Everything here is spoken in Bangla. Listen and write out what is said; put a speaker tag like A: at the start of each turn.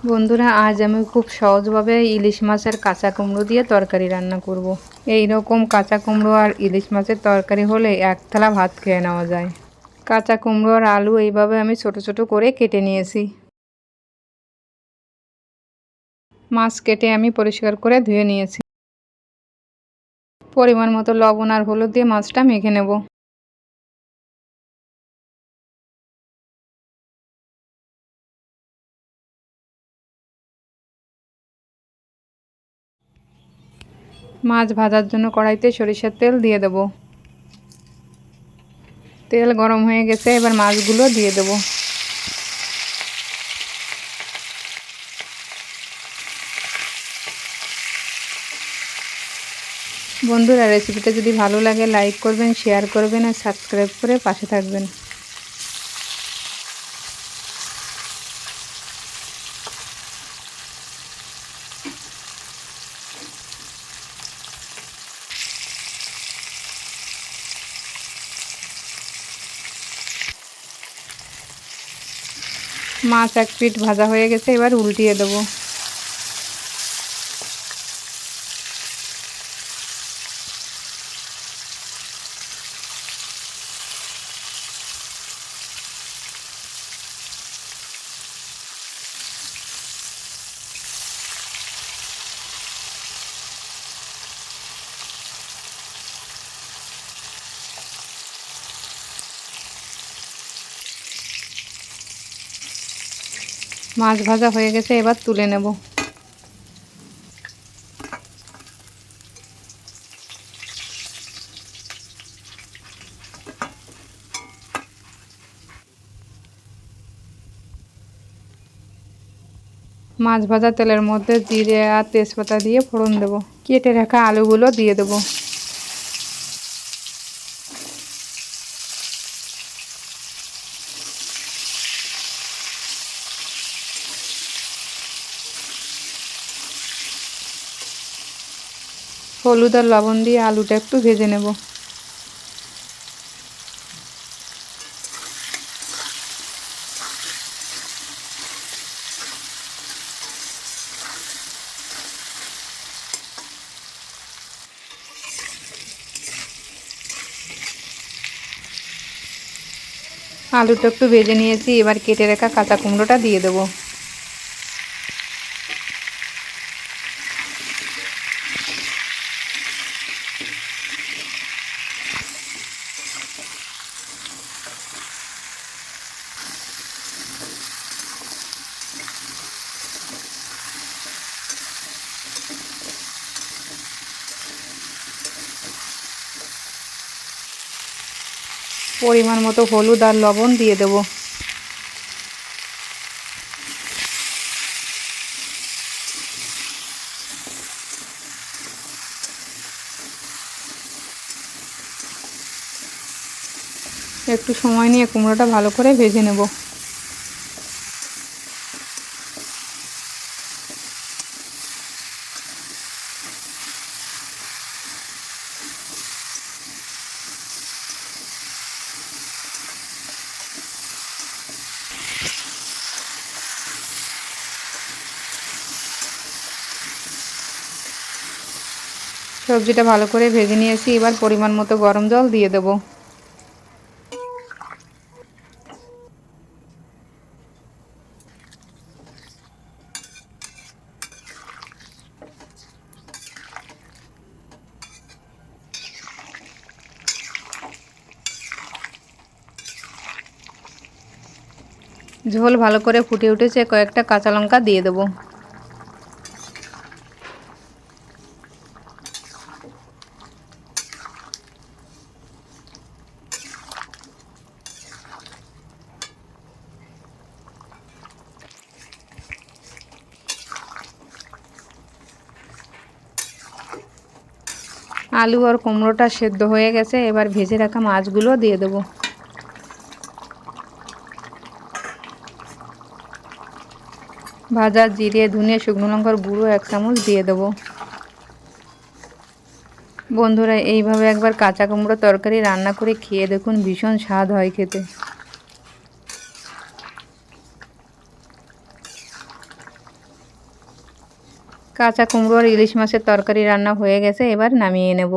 A: বন্ধুরা, আজ আমি খুব সহজভাবে ইলিশ মাছের কাঁচা কুমড়ো দিয়ে তরকারি রান্না করব। এই রকম কাঁচা কুমড়ো আর ইলিশ মাছের তরকারি হলে এক থালা ভাত খেয়ে নেওয়া যায়। কাঁচা কুমড়ো আর আলু এইভাবে আমি ছোট ছোট করে কেটে নিয়েছি। মাছ কেটে আমি পরিষ্কার করে ধুয়ে নিয়েছি। পরিমাণ মতো লবণ আর হলুদ দিয়ে মাছটা মেখে নেব। মাছ ভাজার জন্য কড়াইতে সরিষার তেল দিয়ে দেব। তেল গরম হয়ে গেছে, এবার মাছগুলো দিয়ে দেব। বন্ধুরা, রেসিপিটা যদি ভালো লাগে লাইক করবেন, শেয়ার করবেন আর সাবস্ক্রাইব করে পাশে থাকবেন। মাছ এক পিঠ ভাজা হয়ে গেছে, এবার উল্টিয়ে দেব। মাছ ভাজা হয়ে গেছে, এবার তুলে নেব। মাছ ভাজা তেলের মধ্যে জিরে আর তেজপাতা দিয়ে ফোড়ন দেব। কেটে রাখা আলুগুলো দিয়ে দেব। হলুদ আর লবণ দিয়ে আলুটা একটু ভেজে নেব। আলুটা একটু ভেজে নিয়েছি, এবার কেটে রাখা কাঁচা কুমড়োটা দিয়ে দেব। পরিমাণ মতো হলুদ আর লবণ দিয়ে দেব। একটু সময় নিয়ে কুমড়োটা ভালো করে ভেজে নেব। সবজিটা ভালো করে ভেজে নিয়েছি, এবার পরিমাণ মতো গরম জল দিয়ে দেব। ঝোল ভালো করে ফুটে উঠেছে, কয়েকটা কাঁচা লঙ্কা দিয়ে দেব। আলু আর কুমড়োটা সেদ্ধ হয়ে গেছে, এবার ভেজে রাখা মাছগুলো দিয়ে দেব। ভাজা জিরে, ধনে, শুকনো লঙ্কার গুঁড়ো 1 চামচ দিয়ে দেব। বন্ধুরা, এইভাবে একবার কাঁচা কুমড়ো তরকারি রান্না করে খেয়ে দেখুন, ভীষণ স্বাদ হয় খেতে। কাঁচা কুমড়ো আর ইলিশ মাছের তরকারি রান্না হয়ে গেছে, এবার নামিয়ে নেব।